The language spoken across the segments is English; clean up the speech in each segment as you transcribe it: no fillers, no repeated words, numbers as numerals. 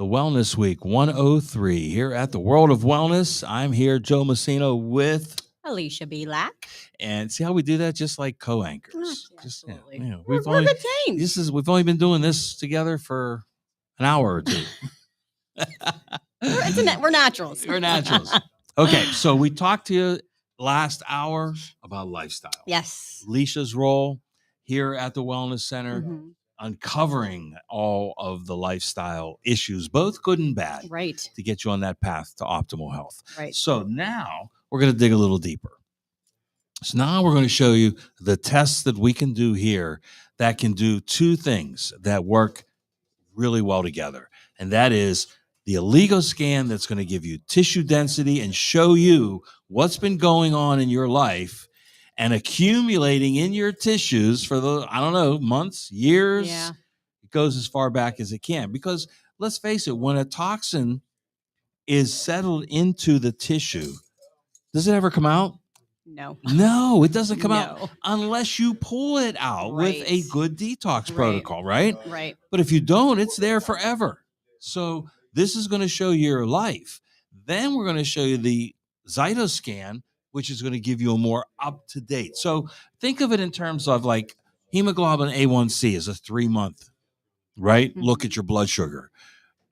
the Wellness Week 103 here at the World of Wellness. I'm here, Joe Messino, with Alisha Belack. and see how we do that, just like co-anchors. Yeah, Just absolutely. we've We're a good team. we've only been doing this together for an hour or two. We're naturals. We're naturals. Okay, so we talked to you last hour about lifestyle. Yes. Alicia's role here at the Wellness Center, uncovering all of the lifestyle issues, both good and bad, Right. to get you on that path to optimal health. Right. So now we're going to dig a little deeper. So now we're going to show you the tests that we can do here that can do two things that work really well together. And that is the Oligoscan, that's going to give you tissue density and show you what's been going on in your life and accumulating in your tissues for months, years. Yeah. It goes as far back as it can. Because let's face it, when a toxin is settled into the tissue, does it ever come out? No. No, it doesn't come out unless you pull it out with a good detox protocol, right? Right. But if you don't, it's there forever. So this is going to show your life. Then we're going to show you the ZYTO scan, which is going to give you a more up-to-date. So think of it in terms of like hemoglobin A1C is a 3-month, right? Look at your blood sugar.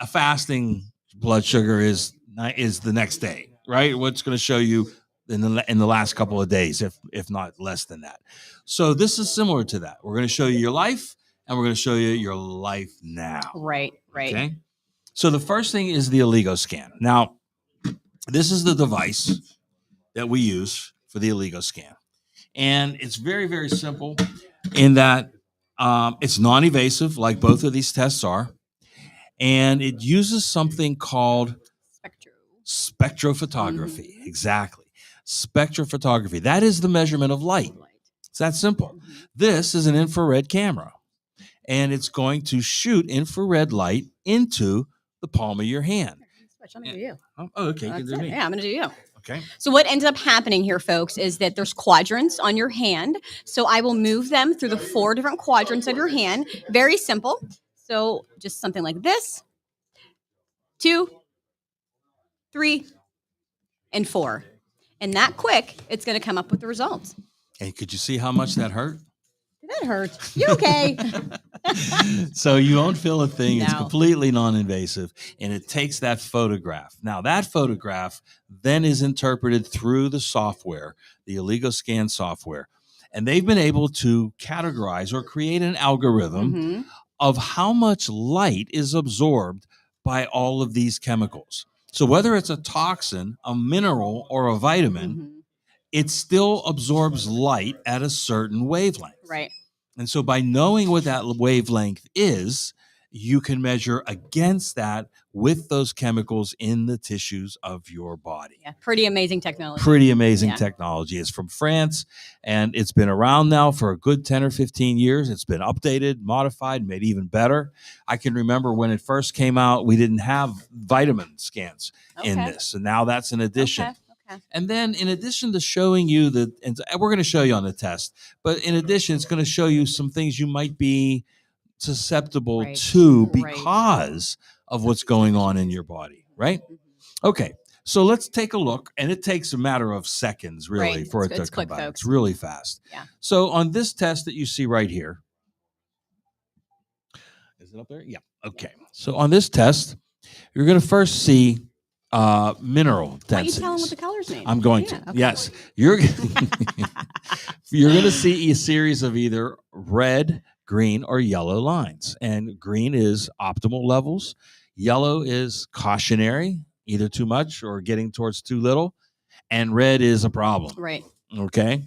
A fasting blood sugar is the next day, right? What's going to show you in the last couple of days, if not less than that. So this is similar to that. We're going to show you your life, and we're going to show you your life now. Right. Okay. So the first thing is the Oligoscan. Now, this is the device that we use for the Oligoscan, and it's very, very simple in that it's non-invasive, like both of these tests are, and it uses something called spectrophotography. Exactly. Spectrophotography. That is the measurement of light. It's that simple. This is an infrared camera, and it's going to shoot infrared light into the palm of your hand. I'm going to do you. Okay. You can do me. Yeah, I'm going to do you. Okay. So what ends up happening here, folks, is that there's quadrants on your hand. So I will move them through the 4 different quadrants of your hand. Very simple. So just something like this. 2, 3, and 4. And that quick, it's going to come up with the results. And could you see how much that hurt? That hurts. You okay? So you won't feel a thing. No. It's completely non-invasive, and it takes that photograph. Now, that photograph then is interpreted through the software, the Oligoscan software, and they've been able to categorize or create an algorithm of how much light is absorbed by all of these chemicals. So whether it's a toxin, a mineral, or a vitamin, it still absorbs light at a certain wavelength. Right. And so by knowing what that wavelength is, you can measure against that with those chemicals in the tissues of your body. Yeah, pretty amazing technology. Pretty amazing technology. It's from France, and it's been around now for a good 10 or 15 years. It's been updated, modified, made even better. I can remember when it first came out, we didn't have vitamin scans in this, and now that's an addition. And then in addition to showing you and we're going to show you on the test, but in addition, it's going to show you some things you might be susceptible to because of what's going on in your body, right? Okay, so let's take a look, and it takes a matter of seconds, really, for it to come back. It's really fast. Yeah. So on this test that you see right here, is it up there? Yeah. Okay. So on this test, you're going to first see mineral densities. Why don't you tell them what the colors mean? I'm going to. Okay. Yes. You're going to see a series of either red, green, or yellow lines. And green is optimal levels. Yellow is cautionary, either too much or getting towards too little. And red is a problem. Right. Okay.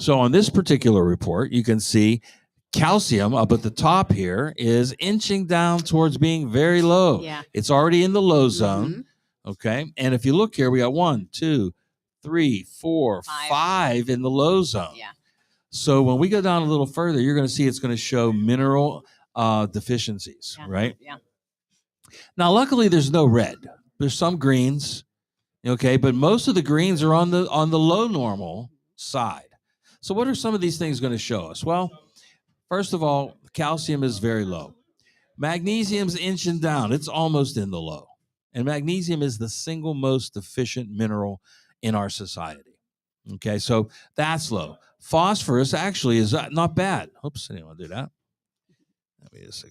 So on this particular report, you can see calcium up at the top here is inching down towards being very low. Yeah. It's already in the low zone. Okay. And if you look here, we got 1, 2, 3, 4, 5 in the low zone. Yeah. So when we go down a little further, you're going to see it's going to show mineral deficiencies, right? Yeah. Now, luckily, there's no red. There's some greens, okay, but most of the greens are on the low normal side. So what are some of these things going to show us? Well, first of all, calcium is very low. Magnesium's inching down. It's almost in the low. And magnesium is the single most deficient mineral in our society. Okay, so that's low. Phosphorus actually is not bad. Oops, I didn't want to do that. Let me just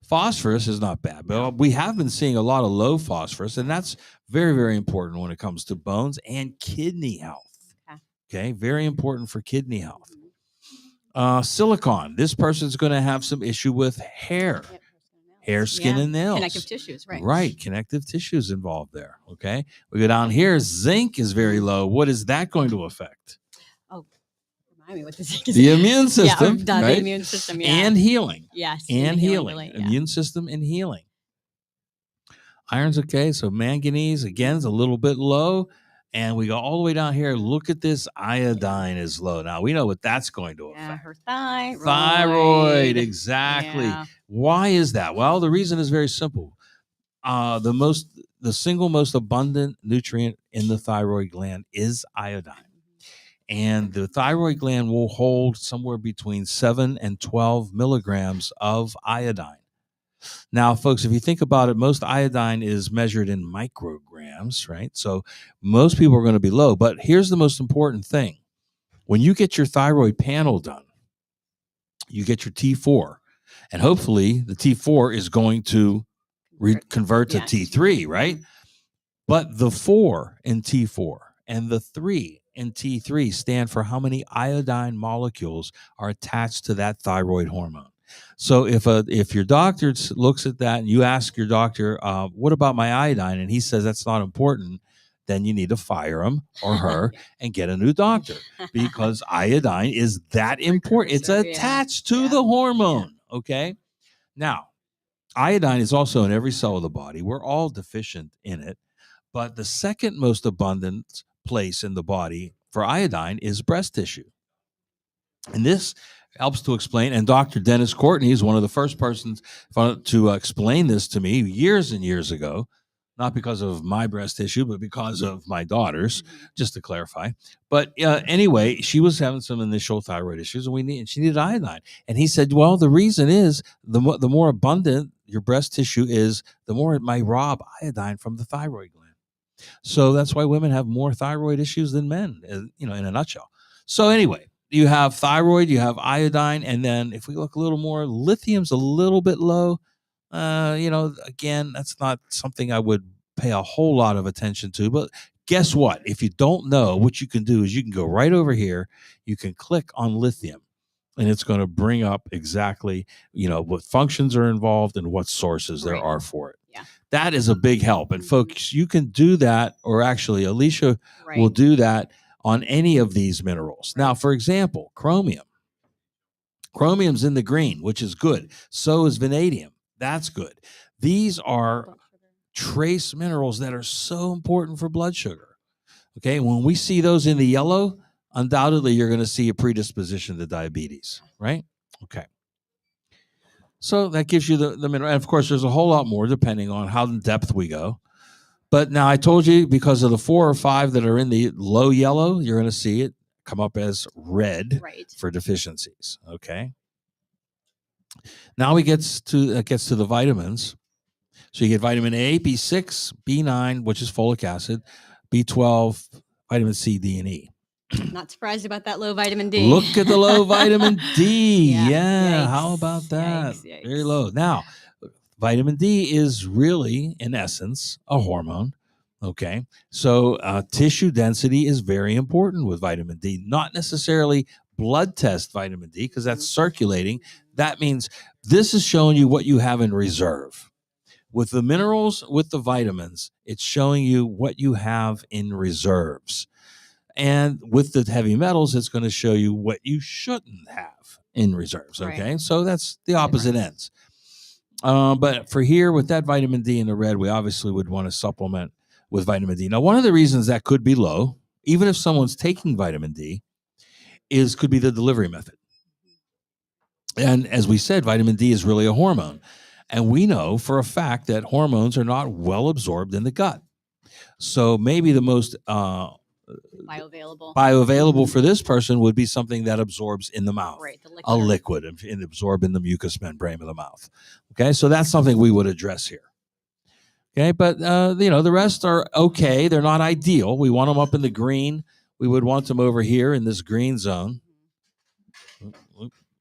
phosphorus is not bad, but we have been seeing a lot of low phosphorus, and that's very, very important when it comes to bones and kidney health. Okay, very important for kidney health. Silicon. This person's going to have some issue with hair. Hair, skin, and nails. Connective tissues, right? Right, connective tissues involved there. Okay, we go down here. Zinc is very low. What is that going to affect? Oh, remind me what the zinc is. The immune system, right? The immune system, and healing. Yes, and healing. Immune system and healing. Iron's okay. So manganese again is a little bit low, and we go all the way down here. Look at this. Iodine is low. Now we know what that's going to affect. Her thyroid. Thyroid, exactly. Yeah. Why is that? Well, the reason is very simple. The single most abundant nutrient in the thyroid gland is iodine. And the thyroid gland will hold somewhere between 7 and 12 milligrams of iodine. Now, folks, if you think about it, most iodine is measured in micrograms, right? So most people are going to be low. But here's the most important thing. When you get your thyroid panel done, you get your T4. And hopefully the T4 is going to convert to T3, right? But the 4 in T4 and the 3 in T3 stand for how many iodine molecules are attached to that thyroid hormone. So if your doctor looks at that and you ask your doctor, what about my iodine? And he says that's not important, then you need to fire him or her and get a new doctor, because iodine is that important. It's attached to the hormone, okay? Now, iodine is also in every cell of the body. We're all deficient in it. But the second most abundant place in the body for iodine is breast tissue. And this helps to explain, and Dr. Dennis Courtney is one of the first persons to explain this to me years and years ago, not because of my breast tissue, but because of my daughter's, just to clarify. But anyway, she was having some initial thyroid issues, and she needed iodine. And he said, well, the reason is the more abundant your breast tissue is, the more it might rob iodine from the thyroid gland. So that's why women have more thyroid issues than men, in a nutshell. So anyway, you have thyroid, you have iodine, and then if we look a little more, lithium's a little bit low. Again, that's not something I would pay a whole lot of attention to. But guess what? If you don't know, what you can do is you can go right over here. You can click on lithium, and it's going to bring up exactly, what functions are involved and what sources there are for it. Yeah. That is a big help. And folks, you can do that, or actually Alisha will do that on any of these minerals. Now, for example, chromium. Chromium's in the green, which is good. So is vanadium. That's good. These are trace minerals that are so important for blood sugar. Okay, when we see those in the yellow, undoubtedly you're going to see a predisposition to diabetes, right? Okay. So that gives you the mineral. And of course, there's a whole lot more depending on how in depth we go. But now I told you, because of the 4 or 5 that are in the low yellow, you're going to see it come up as red for deficiencies. Okay. Now it gets to the vitamins. So you get vitamin A, B6, B9, which is folic acid, B12, vitamin C, D, and E. Not surprised about that low vitamin D. Look at the low vitamin D. Yeah. How about that? Yikes. Very low. Now, vitamin D is really, in essence, a hormone. Okay. So tissue density is very important with vitamin D, not necessarily blood test vitamin D, because that's circulating. That means this is showing you what you have in reserve. With the minerals, with the vitamins, it's showing you what you have in reserves. And with the heavy metals, it's going to show you what you shouldn't have in reserves. Okay. So that's the opposite ends. But for here, with that vitamin D in the red, we obviously would want to supplement with vitamin D. Now, one of the reasons that could be low, even if someone's taking vitamin D, could be the delivery method. And as we said, vitamin D is really a hormone. And we know for a fact that hormones are not well absorbed in the gut. So maybe the most bioavailable for this person would be something that absorbs in the mouth, a liquid, and absorb in the mucous membrane of the mouth. Okay, so that's something we would address here. Okay, but the rest are okay. They're not ideal. We want them up in the green. We would want them over here in this green zone.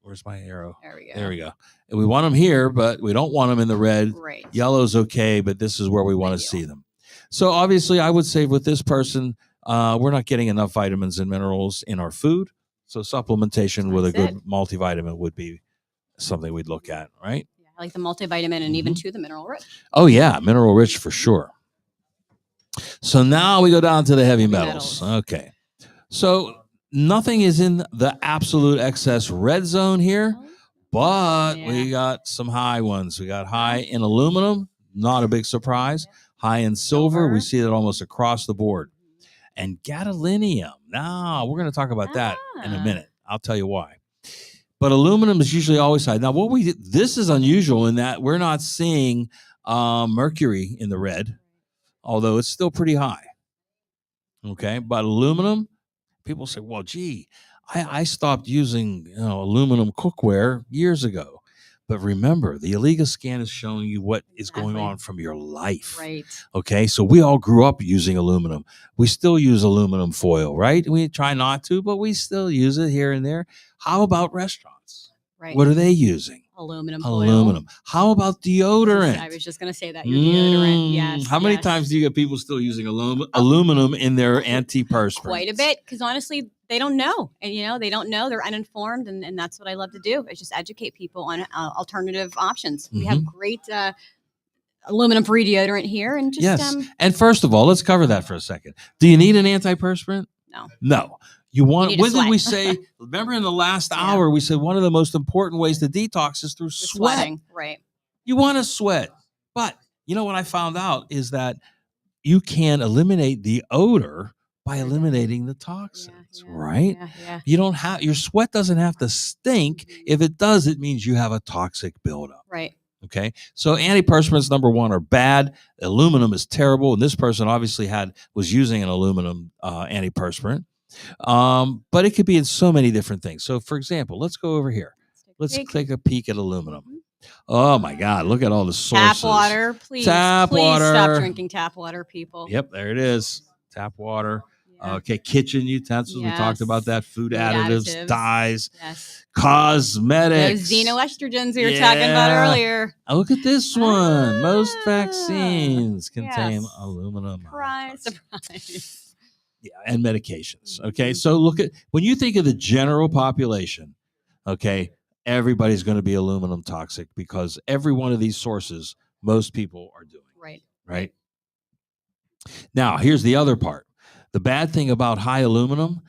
Where's my arrow? There we go. There we go. And we want them here, but we don't want them in the red. Right. Yellow's okay, but this is where we want to see them. So obviously, I would say with this person, we're not getting enough vitamins and minerals in our food. So supplementation with a good multivitamin would be something we'd look at, right? Yeah, I like the multivitamin and even the mineral rich. Oh yeah, mineral rich for sure. So now we go down to the heavy metals. Okay. So nothing is in the absolute excess red zone here, but we got some high ones. We got high in aluminum, not a big surprise. High in silver, we see that almost across the board. And gadolinium. Now, we're going to talk about that in a minute. I'll tell you why. But aluminum is usually always high. Now, this is unusual in that we're not seeing mercury in the red, although it's still pretty high. Okay, but aluminum, people say, well, gee, I stopped using aluminum cookware years ago. But remember, the Oligoscan is showing you what is going on from your life. Right. Okay, so we all grew up using aluminum. We still use aluminum foil, right? We try not to, but we still use it here and there. How about restaurants? Right. What are they using? Aluminum foil. How about deodorant? I was just going to say that. Your deodorant, yes. How many times do you get people still using aluminum in their antiperspirant? Quite a bit, because honestly, they don't know. And, they don't know. They're uninformed. And that's what I love to do, is just educate people on alternative options. We have great aluminum-free deodorant here. And just, yes. And first of all, let's cover that for a second. Do you need an antiperspirant? No. You want, what did we say? Remember in the last hour, we said one of the most important ways to detox is through sweating. Right. You want to sweat. But what I found out is that you can eliminate the odor by eliminating the toxins, right? Yeah. You don't have, your sweat doesn't have to stink. If it does, it means you have a toxic buildup. Right. Okay. So antiperspirants, number one, are bad. Aluminum is terrible. And this person obviously was using an aluminum antiperspirant. But it could be in so many different things. So for example, let's go over here. Let's take a peek at aluminum. Oh my God, look at all the sources. Tap water, please. Tap water. Stop drinking tap water, people. Yep, there it is. Tap water. Okay, kitchen utensils. We talked about that. Food additives, dyes, cosmetics. Those xenoestrogens we were talking about earlier. Look at this one. Most vaccines contain aluminum. Surprise. Yeah, and medications. Okay, so look at, when you think of the general population, okay, everybody's going to be aluminum toxic because every one of these sources, most people are doing. Right. Now, here's the other part. The bad thing about high aluminum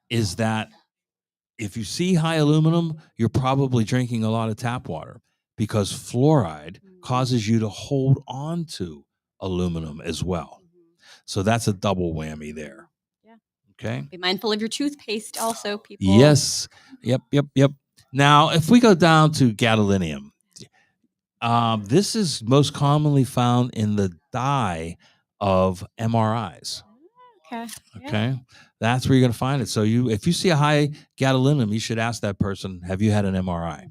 is that if you see high aluminum, you're probably drinking a lot of tap water because fluoride causes you to hold on to aluminum as well. So that's a double whammy there. Okay. Be mindful of your toothpaste also, people. Yes. Yep. Now, if we go down to gadolinium, this is most commonly found in the dye of MRIs. Okay. That's where you're going to find it. So if you see a high gadolinium, you should ask that person, have you had an MRI?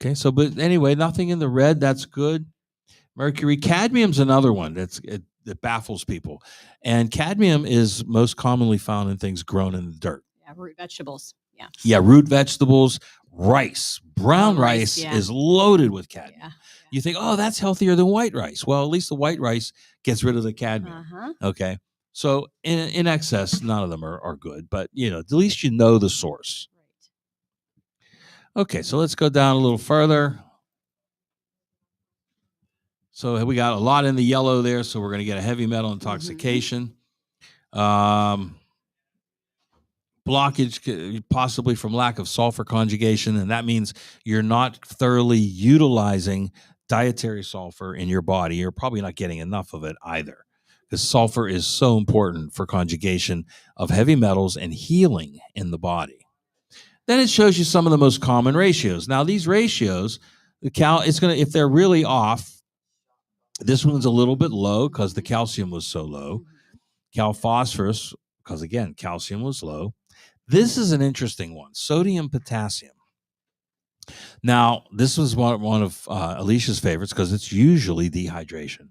Okay. So, but anyway, nothing in the red. That's good. Mercury. Cadmium's another one that baffles people. And cadmium is most commonly found in things grown in the dirt. Yeah, root vegetables. Yeah, root vegetables. Rice. Brown rice is loaded with cadmium. Yeah. You think, oh, that's healthier than white rice. Well, at least the white rice gets rid of the cadmium. Okay. So in excess, none of them are good. But, at least you know the source. Okay, so let's go down a little further. So we got a lot in the yellow there, so we're going to get a heavy metal intoxication. Blockage possibly from lack of sulfur conjugation, and that means you're not thoroughly utilizing dietary sulfur in your body. You're probably not getting enough of it either, because sulfur is so important for conjugation of heavy metals and healing in the body. Then it shows you some of the most common ratios. Now, these ratios, if they're really off, this one's a little bit low because the calcium was so low. Phosphorus, because again, calcium was low. This is an interesting one. Sodium, potassium. Now, this was one of Alicia's favorites because it's usually dehydration.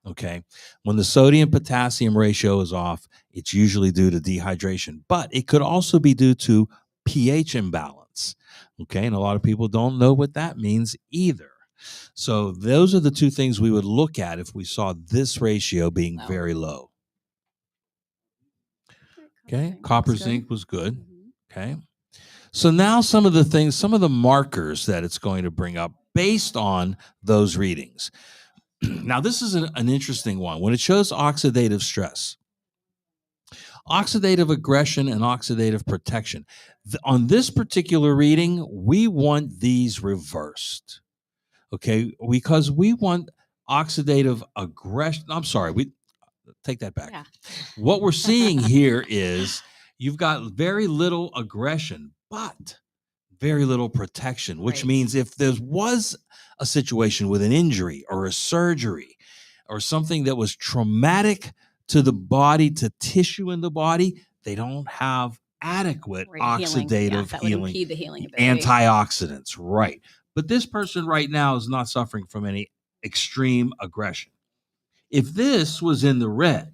Okay. When the sodium potassium ratio is off, it's usually due to dehydration, but it could also be due to pH imbalance. Okay. And a lot of people don't know what that means either. So those are the two things we would look at if we saw this ratio being very low. Okay. Copper zinc was good. Okay. So now some of the markers that it's going to bring up based on those readings. Now, this is an interesting one. When it shows oxidative stress, oxidative aggression, and oxidative protection, on this particular reading, we want these reversed. Okay, because we want oxidative aggression. I'm sorry, we take that back. Yeah. What we're seeing here is you've got very little aggression, but very little protection, which means if there was a situation with an injury or a surgery or something that was traumatic to the body, to tissue in the body, they don't have adequate oxidative that healing, would impede the healing ability. antioxidants, right? But this person right now is not suffering from any extreme aggression. If this was in the red,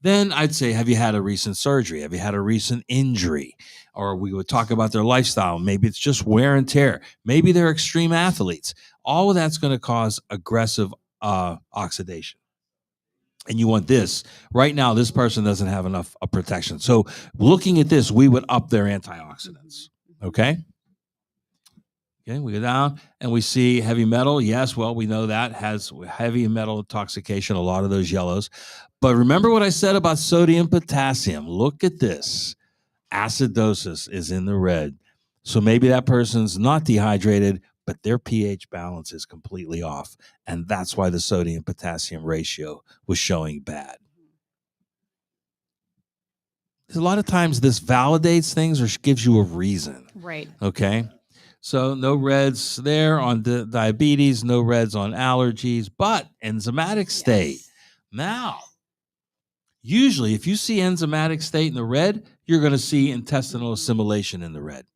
then I'd say, have you had a recent surgery? Have you had a recent injury? Or we would talk about their lifestyle. Maybe it's just wear and tear. Maybe they're extreme athletes. All of that's going to cause aggressive oxidation. And you want this. Right now, this person doesn't have enough protection. So looking at this, we would up their antioxidants. Okay? Okay, we go down and we see heavy metal. Yes, well, we know that has heavy metal intoxication, a lot of those yellows. But remember what I said about sodium, potassium. Look at this. Acidosis is in the red. So maybe that person's not dehydrated, but their pH balance is completely off. And that's why the sodium potassium ratio was showing bad. A lot of times this validates things or gives you a reason. Right. Okay. So no reds there on the diabetes, no reds on allergies, but enzymatic state. Now, usually if you see enzymatic state in the red, you're going to see intestinal assimilation in the red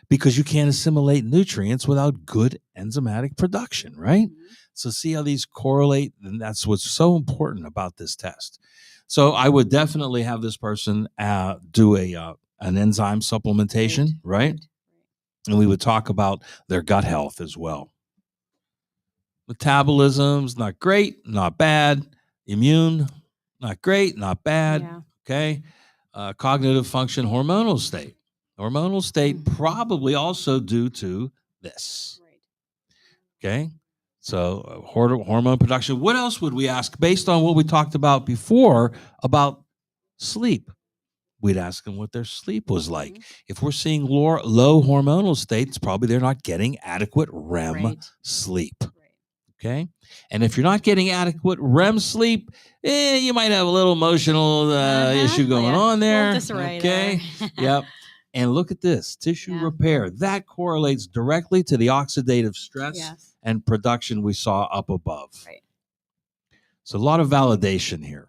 because you can't assimilate nutrients without good enzymatic production, right? So see how these correlate, and that's what's so important about this test. So I would definitely have this person do an enzyme supplementation, right? And we would talk about their gut health as well. Metabolism's not great, not bad. Immune, not great, not bad. Yeah. Okay. Cognitive function, hormonal state. Hormonal state probably also due to this. Okay. So hormone production. What else would we ask based on what we talked about before about sleep? We'd ask them what their sleep was like. If we're seeing low hormonal states, probably they're not getting adequate REM sleep. Okay. And if you're not getting adequate REM sleep, you might have a little emotional issue going on there. Okay. Yep. And look at this tissue repair. That correlates directly to the oxidative stress and production we saw up above. Right. So a lot of validation here.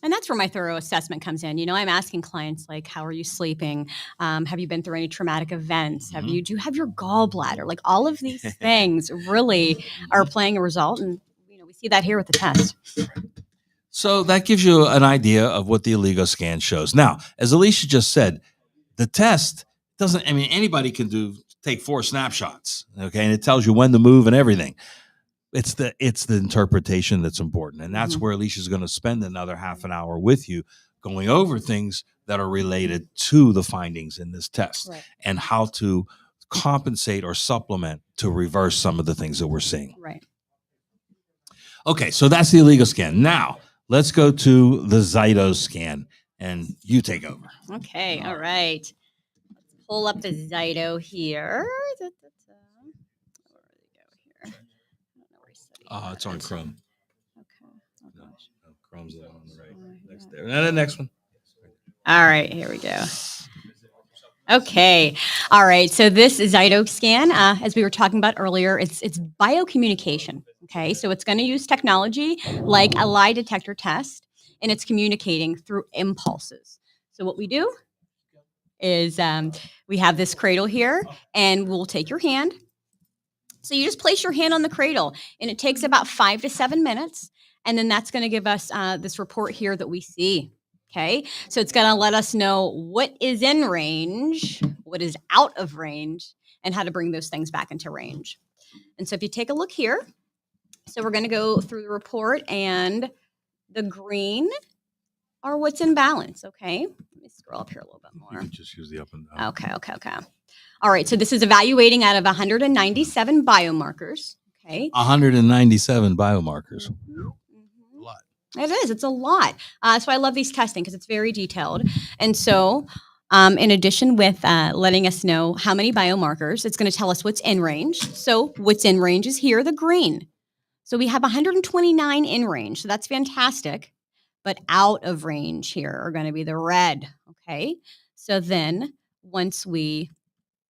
And that's where my thorough assessment comes in. You know, I'm asking clients like, how are you sleeping? Have you been through any traumatic events? Do you have your gallbladder? Like all of these things really are playing a result. And, you know, we see that here with the test. So that gives you an idea of what the Oligoscan shows. Now, as Alisha just said, the test doesn't, I mean, anybody can take 4 snapshots, okay? And it tells you when to move and everything. It's the interpretation that's important. And that's where Alisha's going to spend another half an hour with you going over things that are related to the findings in this test and how to compensate or supplement to reverse some of the things that we're seeing. Right. Okay, so that's the Oligoscan. Now, let's go to the ZYTO scan, and you take over. Okay, all right. Let's pull up the ZYTO here. It's on Chrome. Okay. Oh, no, Chrome's on the right. Next there. And the next one. All right, here we go. Okay. All right. So this ZYTO scan, as we were talking about earlier, it's biocommunication. Okay. So it's going to use technology like a lie detector test, and it's communicating through impulses. So what we do is we have this cradle here, and we'll take your hand. So you just place your hand on the cradle, and it takes about 5 to 7 minutes. And then that's going to give us this report here that we see. Okay. So it's going to let us know what is in range, what is out of range, and how to bring those things back into range. And so if you take a look here, so we're going to go through the report, and the green are what's in balance. Okay. Let me scroll up here a little bit more. You can just use the up and down. Okay. All right. So this is evaluating out of 197 biomarkers. Okay. 197 biomarkers. A lot. It is. It's a lot. So I love these testing because it's very detailed. And so in addition with letting us know how many biomarkers, it's going to tell us what's in range. So what's in range is here, the green. So we have 129 in range. So that's fantastic. But out of range here are going to be the red. Okay. So then once we...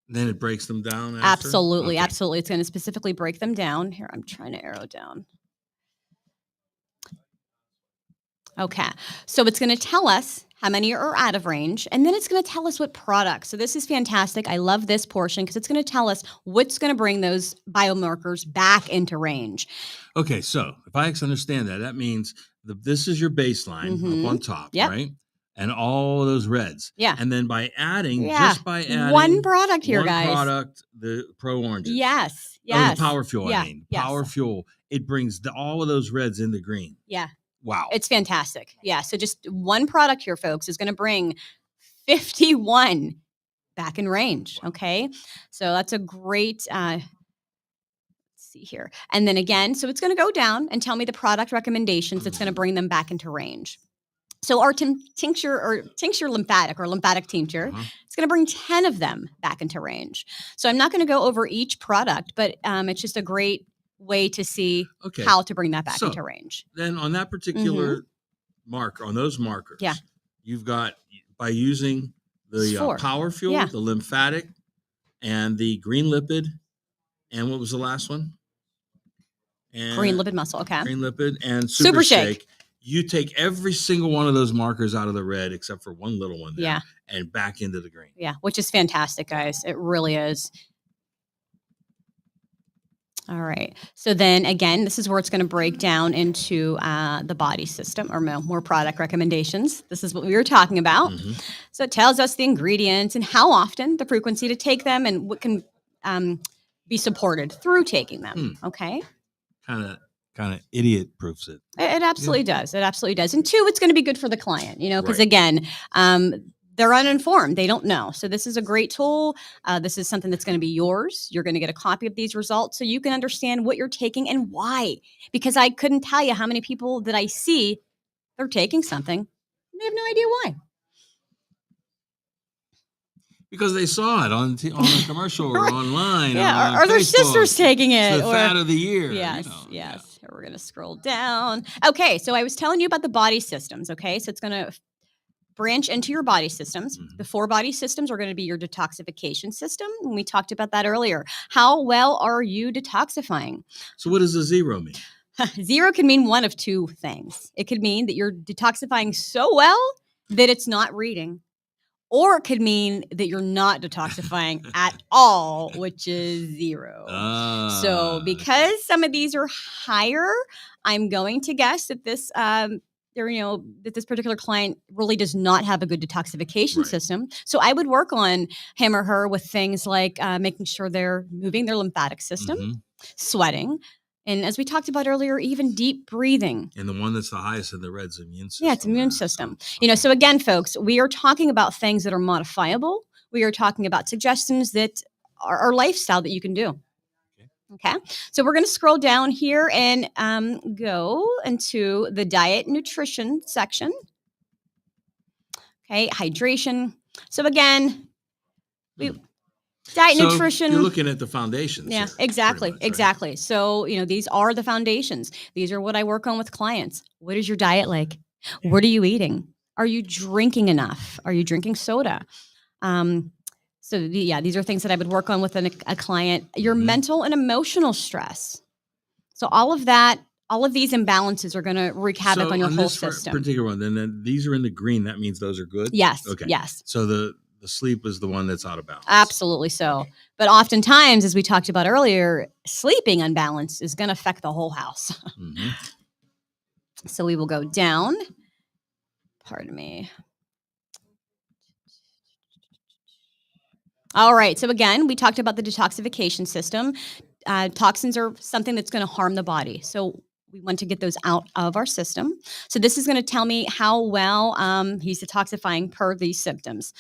Then it breaks them down after? Absolutely. Okay. Absolutely. It's going to specifically break them down. Here, I'm trying to arrow down. Okay. So it's going to tell us how many are out of range, and then it's going to tell us what products. So this is fantastic. I love this portion because it's going to tell us what's going to bring those biomarkers back into range. Okay. So if I understand that, that means this is your baseline up on top, right? And all of those reds. Yeah. And then by adding, just by adding one product here, guys. One product, the Pro Oranges. Yes. Oh, the Power Fuel, I mean. Yes. Power Fuel. It brings all of those reds in the green. Yeah. Wow. It's fantastic. Yeah. So just one product here, folks, is going to bring 51 back in range. Okay. So that's a great, let's see here. And then again, so it's going to go down and tell me the product recommendations that's going to bring them back into range. So our tincture lymphatic or lymphatic tincture, it's going to bring 10 of them back into range. So I'm not going to go over each product, but it's just a great way to see how to bring that back into range. Then on that particular marker, on those markers, you've got, by using the Power Fuel, the lymphatic, and the green lipid, and what was the last one? And green lipid muscle, Green lipid and Super Shake. You take every single one of those markers out of the red, except for one little one there, and back into the green. Yeah, which is fantastic, guys. It really is. All right. So then again, this is where it's going to break down into the body system or more product recommendations. This is what we were talking about. So it tells us the ingredients and how often, the frequency to take them, and what can be supported through taking them. Okay. Kind of idiot proofs it. It absolutely does. It absolutely does. And two, it's going to be good for the client, because again, they're uninformed. They don't know. So this is a great tool. This is something that's going to be yours. You're going to get a copy of these results so you can understand what you're taking and why. Because I couldn't tell you how many people that I see, they're taking something, and they have no idea why. Because they saw it on a commercial or online. Or their sister's taking it. It's the fad of the year. Yes, yes. We're going to scroll down. Okay, so I was telling you about the body systems, okay? So it's going to branch into your body systems. The 4 body systems are going to be your detoxification system. And we talked about that earlier. How well are you detoxifying? So what does a 0 mean? 0 can mean one of 2 things. It could mean that you're detoxifying so well that it's not reading. Or it could mean that you're not detoxifying at all, which is 0. So because some of these are higher, I'm going to guess that this that this particular client really does not have a good detoxification system. So I would work on him or her with things like making sure they're moving their lymphatic system, sweating, and as we talked about earlier, even deep breathing. And the one that's the highest in the red's immune system. Yeah, it's immune system. So again, folks, we are talking about things that are modifiable. We are talking about suggestions that are lifestyle that you can do. Okay. So we're going to scroll down here and go into the diet nutrition section. Okay, hydration. So again, diet nutrition. You're looking at the foundations. Yeah, here, exactly. Much, right? Exactly. So, these are the foundations. These are what I work on with clients. What is your diet like? What are you eating? Are you drinking enough? Are you drinking soda? So these are things that I would work on with a client. Your mental and emotional stress. So all of these imbalances are going to wreak havoc on your whole system. Particular one, then these are in the green. That means those are good? Yes. Okay. Yes. So the the sleep is the one that's out of balance. Absolutely so. But oftentimes, as we talked about earlier, sleeping unbalanced is going to affect the whole house. Mm-hmm. So we will go down. Pardon me. All right. So again, we talked about the detoxification system. Toxins are something that's going to harm the body. So we want to get those out of our system. So this is going to tell me how well he's detoxifying per these systems.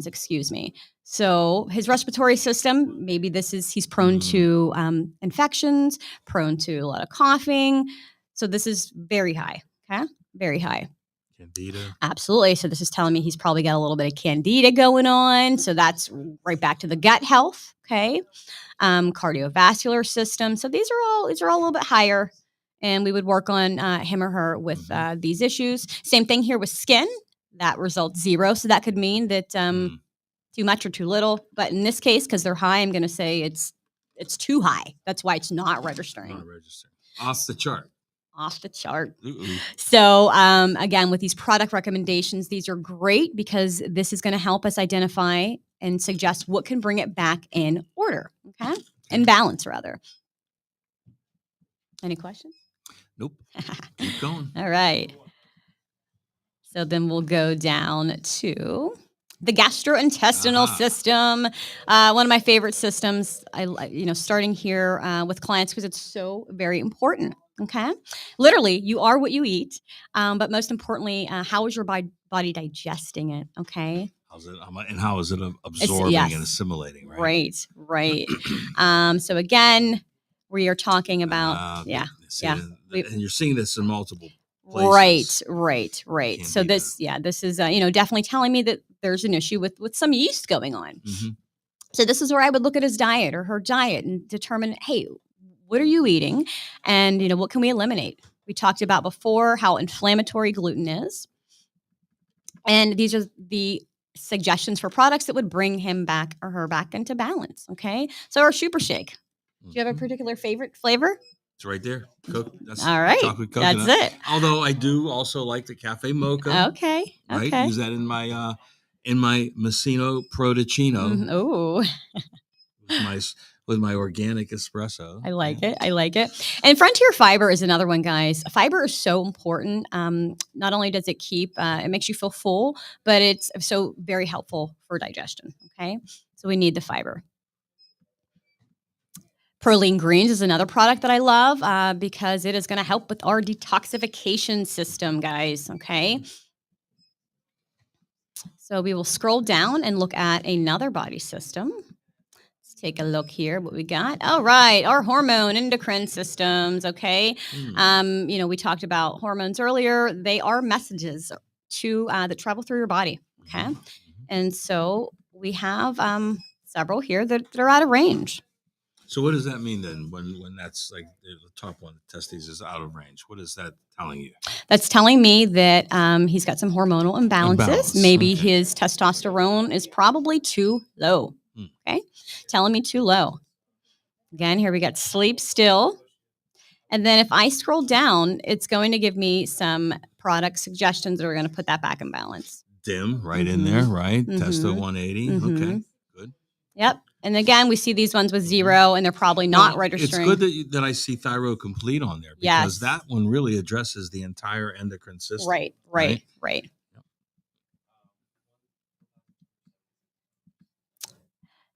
Excuse me. So his respiratory system, maybe he's prone to infections, prone to a lot of coughing. So this is very high. Okay. Very high. Candida. Absolutely. So this is telling me he's probably got a little bit of candida going on. So that's right back to the gut health. Okay. Cardiovascular system. So these are all a little bit higher, and we would work on him or her with these issues. Same thing here with skin. That results 0. So that could mean that too much or too little. But in this case, because they're high, I'm going to say it's too high. That's why it's not registering. Not registering. Off the chart. Off the chart. Uh-oh. So again, with these product recommendations, these are great because this is going to help us identify and suggest what can bring it back in order. Okay. In balance, rather. Any questions? Nope. Keep going. All right. So then we'll go down to the gastrointestinal system. One of my favorite systems. Starting here with clients because it's so very important. Okay. Literally, you are what you eat. But most importantly, how is your body digesting it? Okay. How is it absorbing and assimilating? Right. Right. So again, we are talking about, and you're seeing this in multiple places. Right. So this is, definitely telling me that there's an issue with some yeast going on. Mm-hmm. So this is where I would look at his diet or her diet and determine, hey, what are you eating? And, what can we eliminate? We talked about before how inflammatory gluten is. And these are the suggestions for products that would bring him back or her back into balance. Okay. So our super shake. Do you have a particular favorite flavor? It's right there. That's all right. Chocolate coconut. That's it. Although I do also like the cafe mocha. Okay. Right. Okay. Use that in my Messino Protocino. Oh. With my organic espresso. I like it. And Frontier Fiber is another one, guys. Fiber is so important. Not only does it it makes you feel full, but it's so very helpful for digestion. Okay. So we need the fiber. Proline Greens is another product that I love because it is going to help with our detoxification system, guys. Okay. So we will scroll down and look at another body system. Take a look here what we got. All right, our hormone endocrine systems. Okay, we talked about hormones earlier. They are messages that travel through your body. Okay, and so we have several here that are out of range. So what does that mean then when that's like the top one, the testes is out of range? What is that telling you? That's telling me that he's got some hormonal imbalances. Maybe his testosterone is probably too low. Okay. Telling me too low. Again, here we got sleep still. And then if I scroll down, it's going to give me some product suggestions that are going to put that back in balance. Dim right in there, right? Testo 180. Okay, good. Yep. And again, we see these ones with 0 and they're probably not registering. It's good that I see Thyro Complete on there because that one really addresses the entire endocrine system. Right.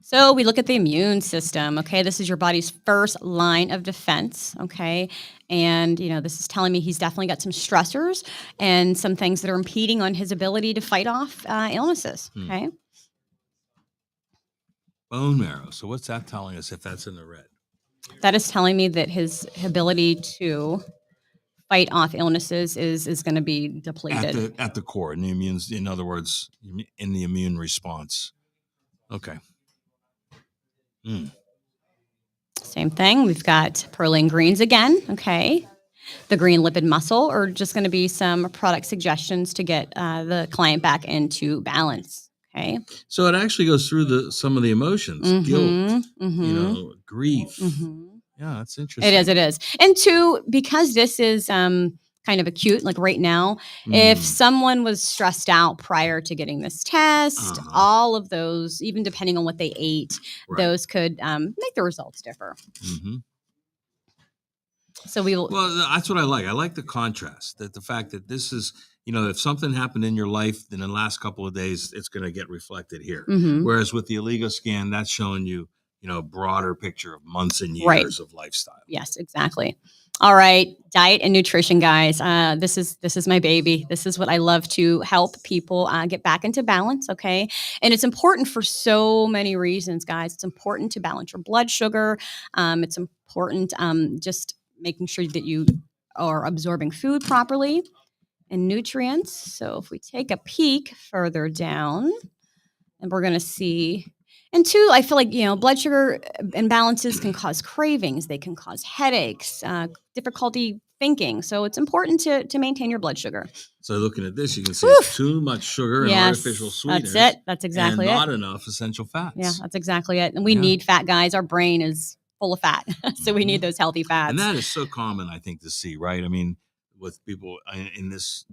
So we look at the immune system, okay? This is your body's first line of defense, okay? And, this is telling me he's definitely got some stressors and some things that are impeding on his ability to fight off illnesses, okay? Bone marrow. So what's that telling us if that's in the red? That is telling me that his ability to fight off illnesses is going to be depleted. At the core, in other words, in the immune response. Okay. Same thing. We've got Proline Greens again. Okay. The green lipid muscle are just going to be some product suggestions to get the client back into balance. Okay. So it actually goes through some of the emotions, guilt, grief. Mm-hmm. Yeah, that's interesting. It is. And two, because this is kind of acute, like right now. If someone was stressed out prior to getting this test, all of those, even depending on what they ate, those could make the results differ. So we will. Well, that's what I like. I like the contrast, that the fact that this is, if something happened in your life in the last couple of days, it's going to get reflected here. Whereas with the Oligoscan, that's showing you, a broader picture of months and years of lifestyle. Yes, exactly. All right, diet and nutrition, guys. This is my baby. This is what I love to help people get back into balance. Okay, and it's important for so many reasons, guys. It's important to balance your blood sugar. It's important just making sure that you are absorbing food properly and nutrients. So if we take a peek further down, and we're going to see. And two, I feel like, blood sugar imbalances can cause cravings. They can cause headaches, difficulty thinking. So it's important to maintain your blood sugar. So looking at this, you can see it's too much sugar and artificial sweeteners. That's it. That's exactly and not enough essential fats. Yeah, that's exactly it. And we need fat, guys. Our brain is full of fat. So we need those healthy fats. And that is so common, I think, to see, right? I mean, with people in this,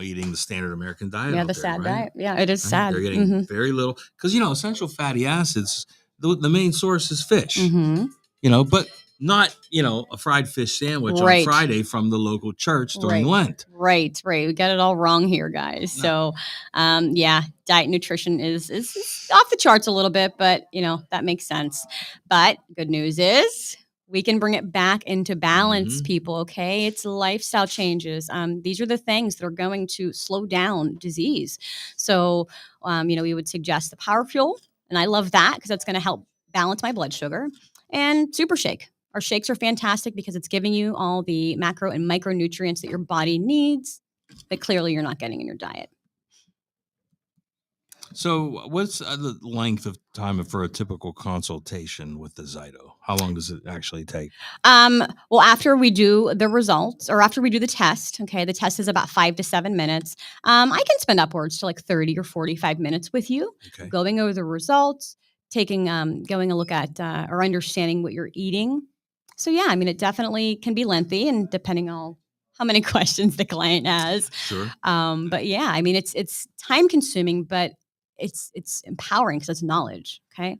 eating the standard American diet. Yeah, the sad diet. Yeah, it is sad. They're getting very little. Because, essential fatty acids, the main source is fish. But not, a fried fish sandwich on Friday from the local church during Lent. Right. We got it all wrong here, guys. No. So, diet nutrition is off the charts a little bit, but, that makes sense. But good news is we can bring it back into balance, people, okay? It's lifestyle changes. These are the things that are going to slow down disease. So, we would suggest the Power Fuel, and I love that because that's going to help balance my blood sugar. And Super Shake. Our shakes are fantastic because it's giving you all the macro and micronutrients that your body needs, but clearly you're not getting in your diet. So what's the length of time for a typical consultation with the ZYTO? How long does it actually take? Well, after we do the results or after we do the test, okay, the test is about 5 to 7 minutes. I can spend upwards to like 30 or 45 minutes with you, going over the results, going a look at or understanding what you're eating. So yeah, I mean, it definitely can be lengthy and depending on how many questions the client has. Sure. But yeah, I mean, it's time consuming, but it's empowering because it's knowledge. Okay.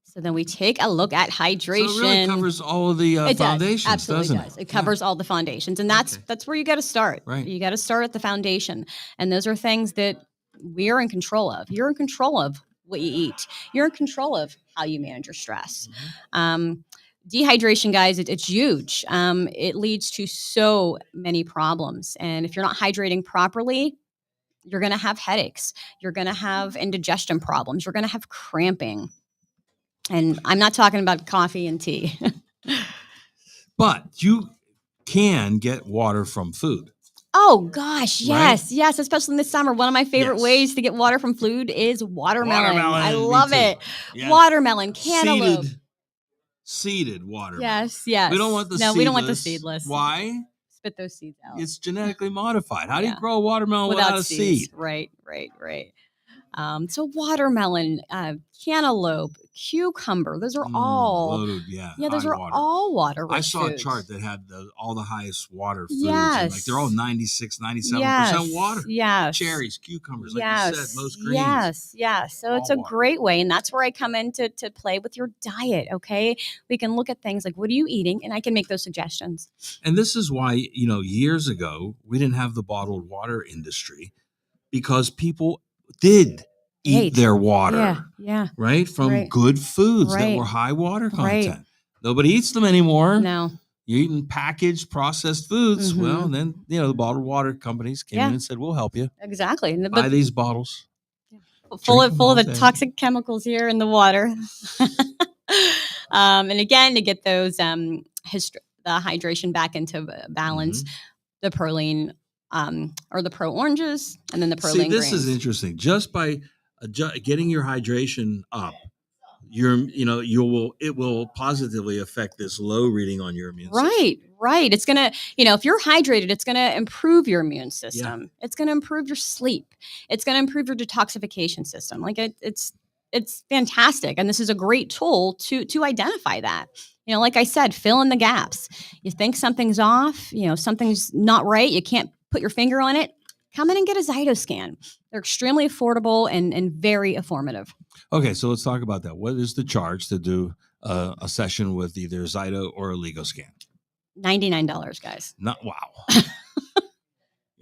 So then we take a look at hydration. So it really covers all of the foundations, absolutely doesn't it? It covers all the foundations. And that's where you got to start. Right. You got to start at the foundation. And those are things that we're in control of. You're in control of what you eat. You're in control of how you manage your stress. Dehydration, guys, it's huge. It leads to so many problems. And if you're not hydrating properly, you're going to have headaches. You're going to have indigestion problems. You're going to have cramping. And I'm not talking about coffee and tea. But you can get water from food. Oh, gosh. Yes. Right? Yes. Especially in the summer. One of my favorite ways to get water from food is watermelon. I love it. Yes. Watermelon, cantaloupe. Seeded watermelon. Yes. We don't want the seedless. No, we don't want the seedless. Why? Spit those seeds out. It's genetically modified. How do you grow a watermelon without a seed? Right. So watermelon, cantaloupe, cucumber, those are all loaded, those are all water. I saw foods. A chart that had all the highest water foods. Yes. And they're all 96, 97% water. Yes. Cherries, cucumbers, like you said, most greens. Yes. So it's a great way. And that's where I come in to play with your diet, okay? We can look at things like, what are you eating? And I can make those suggestions. And this is why, years ago, we didn't have the bottled water industry because people did eat their water, right? From good foods that were high water content. Nobody eats them anymore. No. You're eating packaged, processed foods. Well, then, the bottled water companies came in and said, we'll help you. Exactly. Buy these bottles. Full of the toxic chemicals here in the water. And again, to get those the hydration back into balance, the proline or the pro oranges, and then the proline grains. This is interesting. Just by getting your hydration up, it will positively affect this low reading on your immune system. Right. It's gonna, if you're hydrated, it's gonna improve your immune system. Yeah. It's gonna improve your sleep. It's gonna improve your detoxification system. Like it's fantastic, and this is a great tool to identify that. Like I said, fill in the gaps. You think something's off, something's not right, you can't put your finger on it, come in and get a ZYTO scan. They're extremely affordable and very informative. Okay, so let's talk about that. What is the charge to do a session with either ZYTO or Oligoscan? $99, guys. Not wow.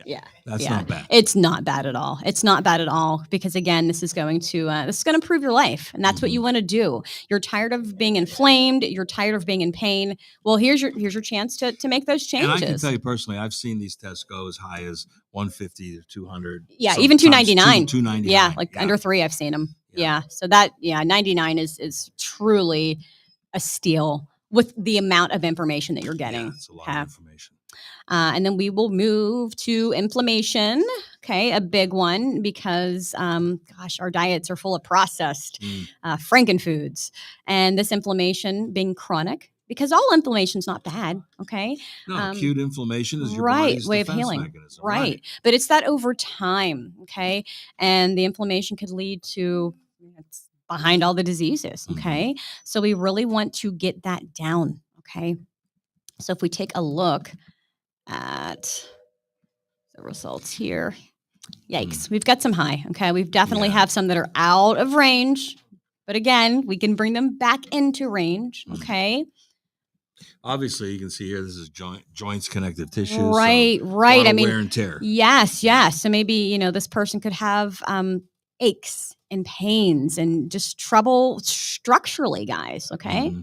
Yeah. That's not bad. It's not bad at all. It's not bad at all because again, this is going to improve your life, and that's what you want to do. You're tired of being inflamed. You're tired of being in pain. Well, here's your chance to make those changes. And I can tell you personally, I've seen these tests go as high as 150 to 200. Yeah, even $299. $299. Yeah, under $3, I've seen them. Yeah. So that $99 is truly a steal with the amount of information that you're getting. Yeah, it's a lot of information. And then we will move to inflammation. Okay, a big one because, our diets are full of processed frankenfoods. And this inflammation being chronic, because all inflammation is not bad, okay? No, acute inflammation is your body's way of defense healing. mechanism. Right, but it's that over time, okay? And the inflammation could lead to it's behind all the diseases, okay? So we really want to get that down, okay? So if we take a look at the results here. Yikes. We've got some high. Okay. We've definitely have some that are out of range, but again, we can bring them back into range. Okay. Obviously, you can see here, this is joints, connective tissues. Right. So right. I mean, wear and tear. Yes. Yes. So maybe, this person could have aches and pains and just trouble structurally, guys. Okay.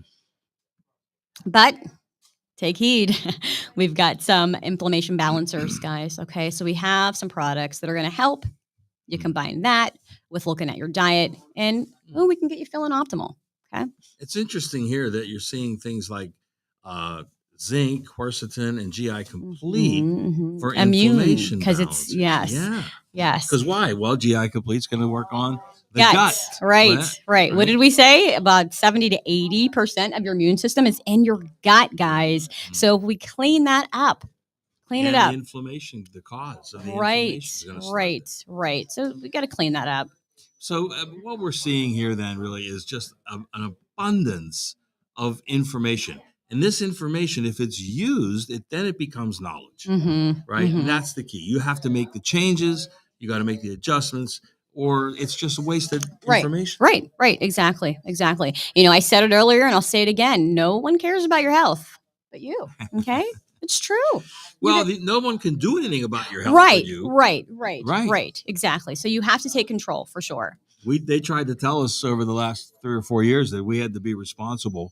But take heed. We've got some inflammation balancers, guys. Okay. So we have some products that are going to help. You combine that with looking at your diet and we can get you feeling optimal. Okay. It's interesting here that you're seeing things like zinc, quercetin, and GI Complete for inflammation. Because it's, yes. Because why? Well, GI Complete's going to work on the gut. Right. What did we say? About 70 to 80% of your immune system is in your gut, guys. So if we clean that up, it up. The inflammation, the cause of the right. inflammation. So we got to clean that up. So what we're seeing here then really is just an abundance of information. And this information, if it's used, then it becomes knowledge, right? And that's the key. You have to make the changes. You got to make the adjustments, or it's just wasted information. Right. Exactly. I said it earlier and I'll say it again. No one cares about your health but you. Okay. It's true. Well, no one can do anything about your health but you. Right. Exactly. So you have to take control for sure. They tried to tell us over the last 3 or 4 years that we had to be responsible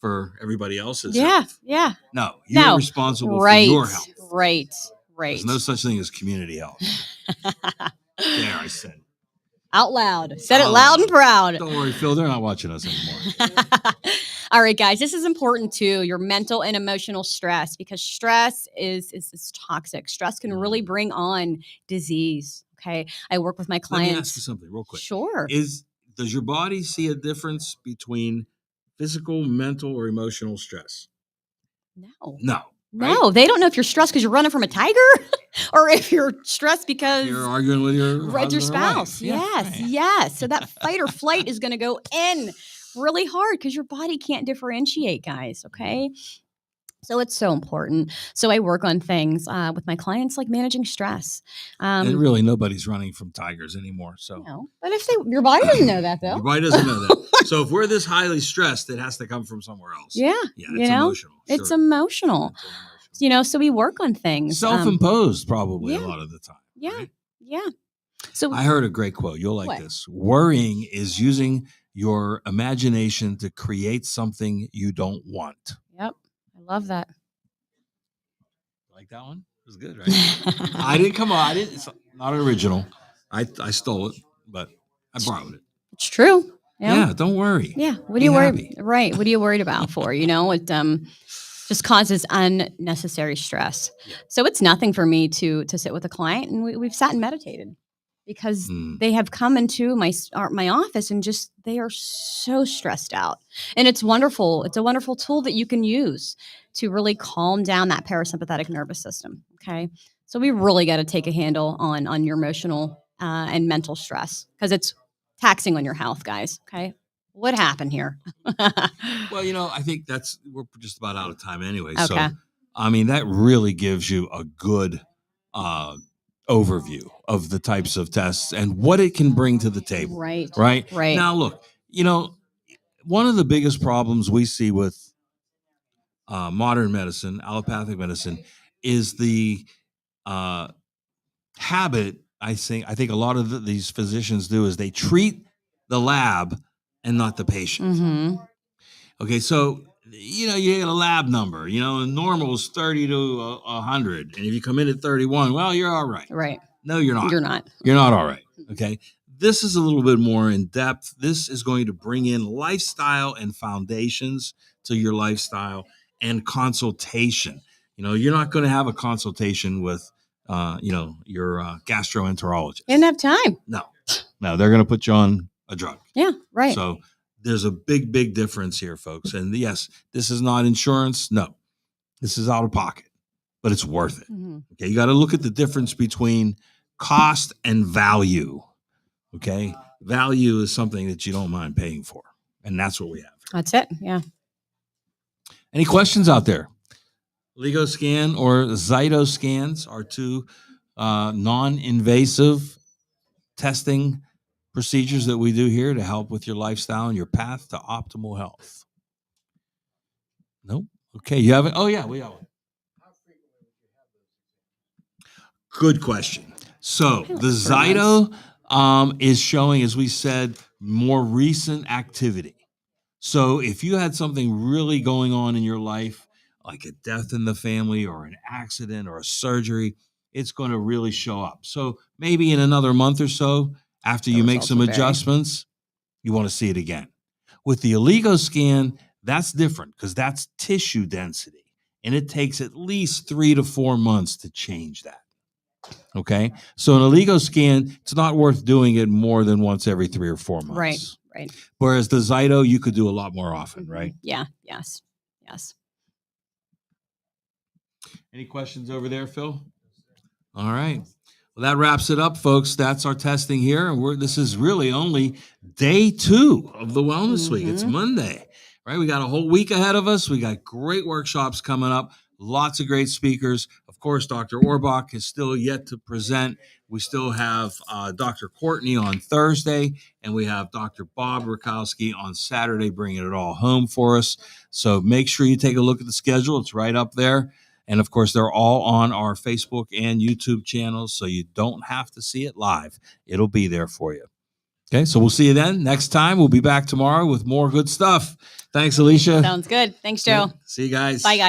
for every else's health. Yeah. No, you're responsible for your health. Right. There's no such thing as community health. There, I said. Out loud. Said it loud and proud. Don't worry, Phil. They're not watching us anymore. All right, guys. This is important too. Your mental and emotional stress, because stress is toxic. Stress can really bring on disease. Okay. I work with my clients. Let me ask you something real quick. Sure. Does your body see a difference between physical, mental, or emotional stress? No. No, they don't know if you're stressed because you're running from a tiger or if you're stressed because you're arguing with your spouse. Yes. So that fight or flight is going to go in really hard because your body can't differentiate, guys. Okay. So it's so important. So I work on things with my clients like managing stress. And really, nobody's running from tigers anymore. So, no. But your body doesn't know that, though. Your body doesn't know that. So if we're this highly stressed, it has to come from somewhere else. Yeah. It's emotional. It's emotional. So we work on things. Self-imposed, probably a lot of the time. Yeah. So I heard a great quote. You'll like this. Worrying is using your imagination to create something you don't want. Yep. I love that. Like that one? It was good, right? I didn't come on. It's not an original. I stole it, but I borrowed it. It's true. Yeah, don't worry. Yeah. What are you worried? Right. What are you worried about for? It just causes unnecessary stress. Yeah. So it's nothing for me to sit with a client and we've sat and meditated because they have come into my office and just they are so stressed out. And it's wonderful. It's a wonderful tool that you can use to really calm down that parasympathetic nervous system. Okay. So we really got to take a handle on your emotional and mental stress because it's taxing on your health, guys. Okay. What happened here? Well, I think we're just about out of time anyway. Okay. So, I mean, that really gives you a good overview of the types of tests and what it can bring to the table. Right. Right. Right. Now, look, one of the biggest problems we see with modern medicine, allopathic medicine, is the habit. I think a lot of these physicians do is they treat the lab and not the patient. Mm-hmm. Okay, so you get a lab number. And normal is 30 to 100, and if you come in at 31, well, you're all right. Right. No, you're not. You're not. You're not all right. Okay. This is a little bit more in depth. This is going to bring in lifestyle and foundations to your lifestyle and consultation. You're not going to have a consultation with, your gastroenterologist. You didn't have time. No, they're going to put you on a drug. Yeah. Right. So there's a big, big difference here, folks. And yes, this is not insurance. No, this is out of pocket, but it's worth it. Mm-hmm. Okay. You got to look at the difference between cost and value. Okay. Value is something that you don't mind paying for. And that's what we have. That's it. Yeah. Any questions out there? Oligoscan or ZYTO scans are two non-invasive testing procedures that we do here to help with your lifestyle and your path to optimal health. Nope. Okay. You haven't? Oh, yeah. We have one. Good question. So the ZYTO is showing, as we said, more recent activity. So if you had something really going on in your life, like a death in the family or an accident or a surgery, it's going to really show up. So maybe in another month or so, after you make some adjustments, you want to see it again. With the Oligoscan, that's different because that's tissue density, and it takes at least 3 to 4 months to change that. Okay. So an Oligoscan, it's not worth doing it more than once every 3 or 4 months. Right. Whereas the ZYTO, you could do a lot more often, right? Yeah. Yes. Any questions over there, Phil? All right. Well, that wraps it up, folks. That's our testing here. And this is really only day 2 of the Wellness Week. It's Monday, right? We got a whole week ahead of us. We got great workshops coming up. Lots of great speakers. Of course, Dr. Orbach is still yet to present. We still have Dr. Courtney on Thursday, and we have Dr. Bob Rakowski on Saturday bringing it all home for us. So make sure you take a look at the schedule. It's right up there. And, of course, they're all on our Facebook and YouTube channels, so you don't have to see it live. It'll be there for you. Okay, so we'll see you then. Next time, we'll be back tomorrow with more good stuff. Thanks, Alisha. Sounds good. Thanks, Joe. See you guys. Bye, guys.